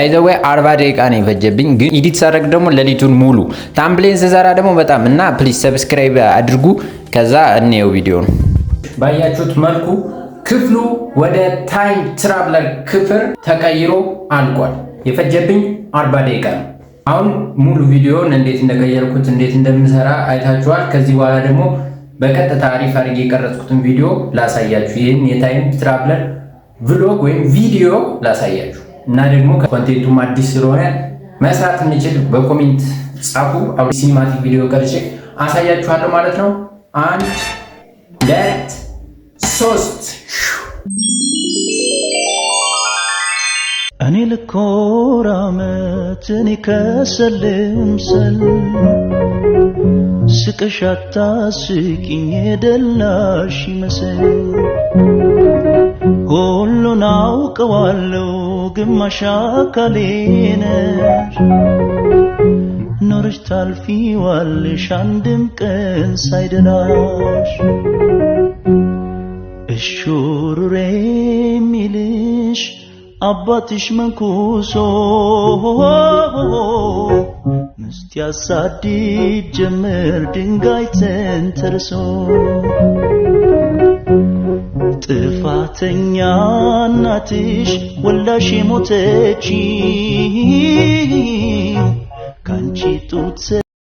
አይዘው 40 ደቂቃ ነው የፈጀብኝ ግን ኤዲት ሳደርግ ደግሞ ለሊቱን ሙሉ ታምብሌን ስሰራ ደግሞ በጣም እና ፕሊዝ ሰብስክራይብ አድርጉ ከዛ እንየው ቪዲዮን ባያችሁት መልኩ ክፍሉ ወደ ታይም ትራቭለር ክፍል ተቀይሮ አልቋል የፈጀብኝ 40 ደቂቃ ነው አሁን ሙሉ ቪዲዮን እንዴት እንደቀየርኩት እንዴት እንደምሰራ አይታችኋል ከዚህ በኋላ ደግሞ በቀጥታ አሪፍ አድርጌ የቀረጽኩትን ቪዲዮ ላሳያችሁ ይሄን የታይም ትራቭለር ቭሎግ ወይም ቪዲዮ ላሳያችሁ እና ደግሞ ኮንቴንቱ አዲስ ስለሆነ መስራት እንችል በኮሜንት ጻፉ አሁን ሲኒማቲክ ቪዲዮ ቀርጬ አሳያችኋለሁ ማለት ነው 1 2 3 እኔ ልኮራመት እኔ ከሰልምሰል ስቅሻታ ስቂኝ የደላሽ ይመስል ሁሉን አውቀዋለሁ ግማሽ አካሌ ነሽ ኖርሽ ታልፊዋለሽ አንድም ቀን ሳይደላሽ እሹሩሬ ሚልሽ አባትሽ መንኩሶ ምስት ያሳድድ ጀመር ድንጋይ ተንተርሶ ጥፋተኛ እናትሽ ወላሽ ሞተች ካንቺ ጡት